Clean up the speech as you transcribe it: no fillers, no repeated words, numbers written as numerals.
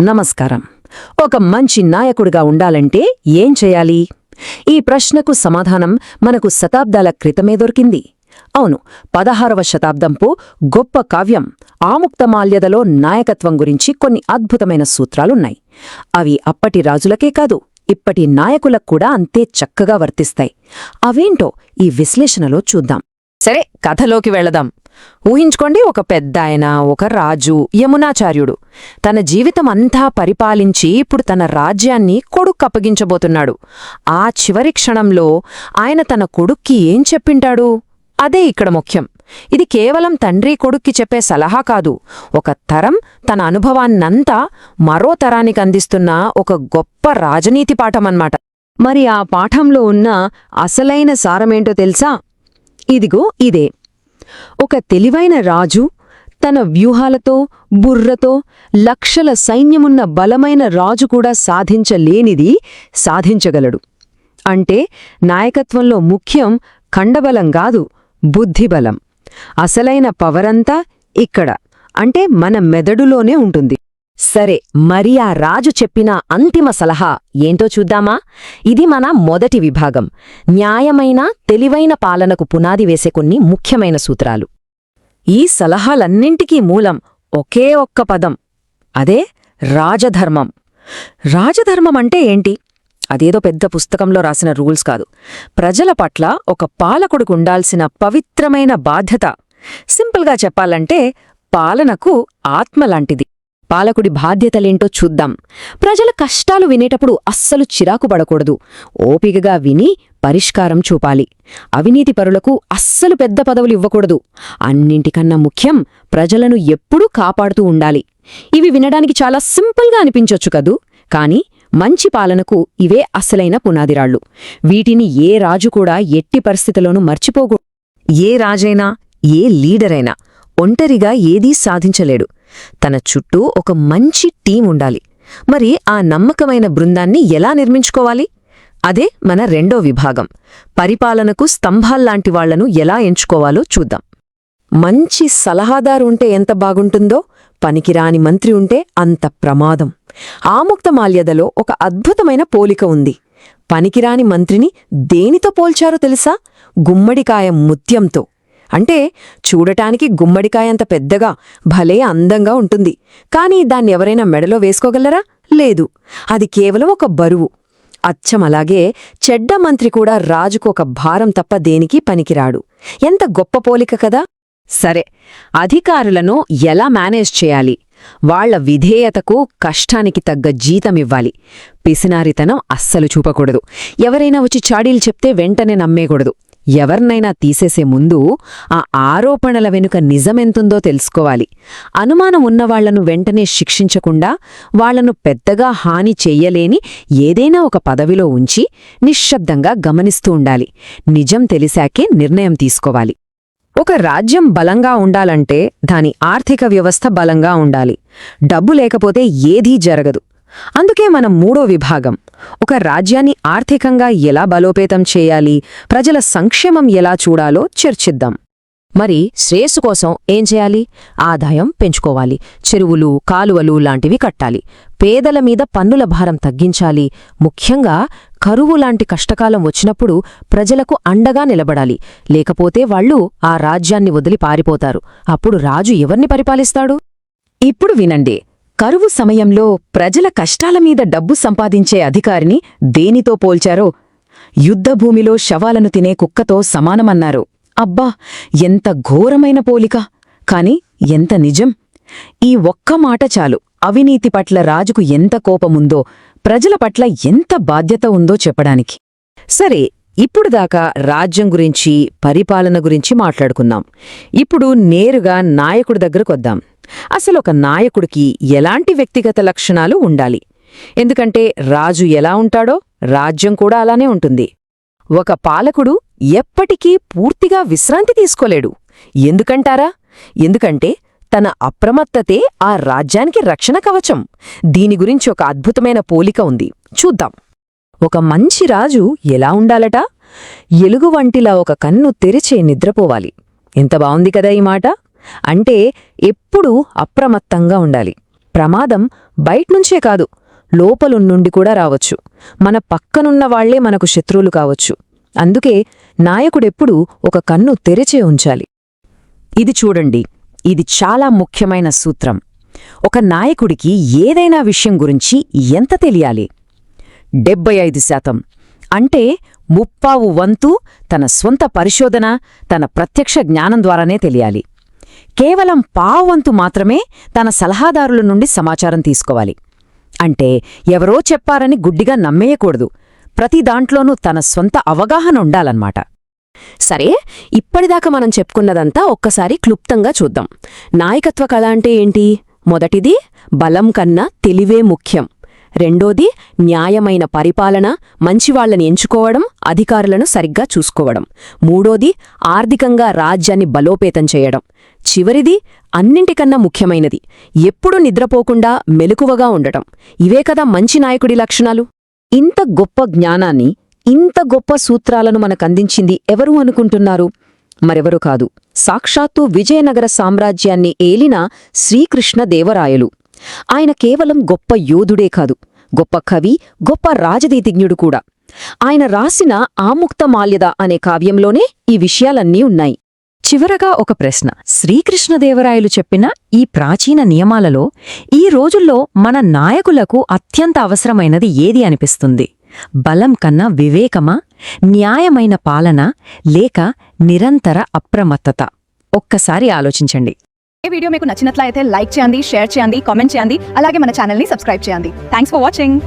నమస్కారం. ఒక మంచి నాయకుడిగా ఉండాలంటే ఏం చేయాలి? ఈ ప్రశ్నకు సమాధానం మనకు శతాబ్దాల క్రితమే దొరికింది. అవును, 16వ శతాబ్దంపు గొప్ప కావ్యం ఆముక్తమాల్యదలో నాయకత్వం గురించి కొన్ని అద్భుతమైన సూత్రాలున్నాయి. అవి అప్పటి రాజులకే కాదు, ఇప్పటి నాయకులకు కూడా అంతే చక్కగా వర్తిస్తాయి. అవేంటో ఈ విశ్లేషణలో చూద్దాం. సరే, కథలోకి వెళదాం. ఊహించుకోండి, ఒక పెద్దాయన, ఒక రాజు, యమునాచార్యుడు. తన జీవితమంతా పరిపాలించి ఇప్పుడు తన రాజ్యాన్ని కొడుక్కప్పగించబోతున్నాడు. ఆ చివరి క్షణంలో ఆయన తన కొడుక్కి ఏం చెప్పింటాడు? అదే ఇక్కడ ముఖ్యం. ఇది కేవలం తండ్రి కొడుక్కి చెప్పే సలహా కాదు, ఒక తరం తన అనుభవాన్నంతా మరో తరానికి అందిస్తున్న ఒక గొప్ప రాజనీతి పాఠమన్నమాట. మరి ఆ పాఠంలో ఉన్న అసలైన సారమేంటో తెలుసా? ఇదిగో ఇదే. ఒక తెలివైన రాజు తన వ్యూహాలతో, బుర్రతో లక్షల సైన్యమున్న బలమైన రాజు కూడా సాధించలేనిది సాధించగలడు. అంటే నాయకత్వంలో ముఖ్యం కండబలం కాదు, బుద్ధిబలం. అసలైన పవరంతా ఇక్కడ, అంటే మన మెదడులోనే ఉంటుంది. సరే, మరి ఆ రాజు చెప్పిన అంతిమ సలహా ఏంటో చూద్దామా? ఇది మన మొదటి విభాగం, న్యాయమైన తెలివైన పాలనకు పునాది వేసే కొన్ని ముఖ్యమైన సూత్రాలు. ఈ సలహాలన్నింటికీ మూలం ఒకే ఒక్క పదం, అదే రాజధర్మం. రాజధర్మం అంటే ఏంటి? అదేదో పెద్ద పుస్తకంలో రాసిన రూల్స్ కాదు. ప్రజల పట్ల ఒక పాలకుడికి ఉండాల్సిన పవిత్రమైన బాధ్యత. సింపుల్గా చెప్పాలంటే పాలనకు ఆత్మలాంటిది. పాలకుడి బాధ్యతలేంటో చూద్దాం. ప్రజల కష్టాలు వినేటప్పుడు అస్సలు చిరాకు పడకూడదు, ఓపికగా విని పరిష్కారం చూపాలి. అవినీతిపరులకు అస్సలు పెద్ద పదవులు ఇవ్వకూడదు. అన్నింటికన్నా ముఖ్యం, ప్రజలను ఎప్పుడూ కాపాడుతూ ఉండాలి. ఇవి వినడానికి చాలా సింపుల్గా అనిపించొచ్చు కదూ, కానీ మంచి పాలనకు ఇవే అసలైన పునాదిరాళ్లు. వీటిని ఏ రాజు కూడా ఎట్టి పరిస్థితిలోనూ మర్చిపోకూడదు. ఏ రాజైనా, ఏ లీడరైనా ఒంటరిగా ఏదీ సాధించలేడు. తన చుట్టూ ఒక మంచి టీం ఉండాలి. మరి ఆ నమ్మకమైన బృందాన్ని ఎలా నిర్మించుకోవాలి? అదే మన రెండో విభాగం, పరిపాలనకు స్తంభాల్లాంటి వాళ్లను ఎలా ఎంచుకోవాలో చూద్దాం. మంచి సలహాదారు ఉంటే ఎంత బాగుంటుందో, పనికిరాని మంత్రి ఉంటే అంత ప్రమాదం. ఆముక్తమాల్యదలో ఒక అద్భుతమైన పోలిక ఉంది. పనికిరాని మంత్రిని దేనితో పోల్చారో తెలుసా? గుమ్మడికాయ ముత్యంతో. అంటే చూడటానికి గుమ్మడికాయంత పెద్దగా, భలే అందంగా ఉంటుంది. కానీ దాన్ని ఎవరైనా మెడలో వేసుకోగలరా? లేదు. అది కేవలం ఒక బరువు. అచ్చమలాగే చెడ్డ మంత్రి కూడా రాజుకు ఒక భారం తప్ప దేనికి పనికిరాడు. ఎంత గొప్ప పోలిక కదా! సరే, అధికారులను ఎలా మేనేజ్ చేయాలి? వాళ్ల విధేయతకు, కష్టానికి తగ్గ జీతమివ్వాలి. పిసినారితనం అస్సలు చూపకూడదు. ఎవరైనా వచ్చి చాడీలు చెప్తే వెంటనే నమ్మేకూడదు. ఎవరినైనా తీసేసే ముందు ఆ ఆరోపణల వెనుక నిజమెంతుందో తెలుసుకోవాలి. అనుమానం ఉన్నవాళ్లను వెంటనే శిక్షించకుండా, వాళ్లను పెద్దగా హాని చెయ్యలేని ఏదైనా ఒక పదవిలో ఉంచి నిశ్శబ్దంగా గమనిస్తూ ఉండాలి. నిజం తెలిసాకే నిర్ణయం తీసుకోవాలి. ఒక రాజ్యం బలంగా ఉండాలంటే దాని ఆర్థిక వ్యవస్థ బలంగా ఉండాలి. డబ్బు లేకపోతే ఏదీ జరగదు. అందుకే మనం మూడో విభాగం, ఒక రాజ్యాన్ని ఆర్థికంగా ఎలా బలోపేతం చేయాలి, ప్రజల సంక్షేమం ఎలా చూడాలో చర్చిద్దాం. మరి శ్రేయస్సు కోసం ఏం చేయాలి? ఆదాయం పెంచుకోవాలి. చెరువులు, కాలువలు లాంటివి కట్టాలి. పేదల మీద పన్నుల భారం తగ్గించాలి. ముఖ్యంగా కరువు లాంటి కష్టకాలం వచ్చినప్పుడు ప్రజలకు అండగా నిలబడాలి. లేకపోతే వాళ్లు ఆ రాజ్యాన్ని వదిలి పారిపోతారు. అప్పుడు రాజు ఎవర్ని పరిపాలిస్తాడు? ఇప్పుడు వినండి. కరువు సమయంలో ప్రజల కష్టాల మీద డబ్బు సంపాదించే అధికారిని దేనితో పోల్చారో? యుద్ధభూమిలో శవాలను తినే కుక్కతో సమానమన్నారు. అబ్బా, ఎంత ఘోరమైన పోలిక! కాని ఎంత నిజం! ఈ ఒక్క మాట చాలు అవినీతి పట్ల రాజుకు ఎంత కోపముందో, ప్రజల పట్ల ఎంత బాధ్యత ఉందో చెప్పడానికి. సరే, ఇప్పుడు దాకా రాజ్యం గురించి, పరిపాలన గురించి మాట్లాడుకున్నాం. ఇప్పుడు నేరుగా నాయకుడి దగ్గరకొద్దాం. అసలు ఒక నాయకుడికి ఎలాంటి వ్యక్తిగత లక్షణాలు ఉండాలి? ఎందుకంటే రాజు ఎలా ఉంటాడో రాజ్యం కూడా అలానే ఉంటుంది. ఒక పాలకుడు ఎప్పటికీ పూర్తిగా విశ్రాంతి తీసుకోలేడు. ఎందుకంటారా? ఎందుకంటే తన అప్రమత్తతే ఆ రాజ్యానికి రక్షణ కవచం. దీని గురించి ఒక అద్భుతమైన పోలిక ఉంది, చూద్దాం. ఒక మంచి రాజు ఎలా ఉండాలట? ఎలుగువంటిలా ఒక కన్ను తెరిచే నిద్రపోవాలి. ఎంత బావుంది కదా ఈ మాట! అంటే ఎప్పుడూ అప్రమత్తంగా ఉండాలి. ప్రమాదం బయట్నుంచే కాదు, లోపలున్నుండి కూడా రావచ్చు. మన పక్కనున్న వాళ్లే మనకు శత్రువులు కావచ్చు. అందుకే నాయకుడెప్పుడూ ఒక కన్ను తెరిచే ఉంచాలి. ఇది చూడండి, ఇది చాలా ముఖ్యమైన సూత్రం. ఒక నాయకుడికి ఏదైనా విషయం గురించి ఎంత తెలియాలి? 75%. అంటే 50% తన స్వంత పరిశోధన, తన ప్రత్యక్ష జ్ఞానం ద్వారానే తెలియాలి. కేవలం 50% మాత్రమే తన సలహాదారుల నుండి సమాచారం తీసుకోవాలి. అంటే ఎవరో చెప్పారని గుడ్డిగా నమ్మేయకూడదు. ప్రతి దాంట్లోనూ తన స్వంత అవగాహన ఉండాలన్నమాట. సరే, ఇప్పటిదాకా మనం చెప్పుకున్నదంతా ఒక్కసారి క్లుప్తంగా చూద్దాం. నాయకత్వ కళ అంటే ఏంటి? మొదటిది బలం కన్నా తెలివే ముఖ్యం. రెండోది న్యాయమైన పరిపాలన, మంచివాళ్లని ఎంచుకోవడం, అధికారులను సరిగ్గా చూసుకోవడం. మూడోది ఆర్థికంగా రాజ్యాన్ని బలోపేతం చేయడం. చివరిది అన్నింటికన్నా ముఖ్యమైనది, ఎప్పుడూ నిద్రపోకుండా మెలకువగా ఉండటం. ఇవే కదా మంచి నాయకుడి లక్షణాలు. ఇంత గొప్ప జ్ఞానాన్ని, ఇంత గొప్ప సూత్రాలను మనకందించింది ఎవరు అనుకుంటున్నారు? మరెవరు కాదు, సాక్షాత్తు విజయనగర సామ్రాజ్యాన్ని ఏలిన శ్రీకృష్ణదేవరాయలు. ఆయన కేవలం గొప్ప యోధుడే కాదు, గొప్ప కవి, గొప్ప రాజనీతిజ్ఞుడు కూడా. ఆయన రాసిన ఆముక్తమాల్యద అనే కావ్యంలోనే ఈ విషయాలన్నీ ఉన్నాయి. చివరగా ఒక ప్రశ్న. శ్రీకృష్ణదేవరాయలు చెప్పిన ఈ ప్రాచీన నియమాలలో ఈ రోజుల్లో మన నాయకులకు అత్యంత అవసరమైనది ఏది అనిపిస్తుంది? బలం కన్నా వివేకమా, న్యాయమైన పాలన, లేక నిరంతర అప్రమత్తత? ఒక్కసారి ఆలోచించండి. ఈ వీడియో మీకు నచ్చినట్లయితే లైక్ చేయండి, షేర్ చేయండి, కామెంట్ చేయండి. అలాగే మన ఛానల్ని సబ్స్క్రైబ్ చేయండి. Thanks for watching.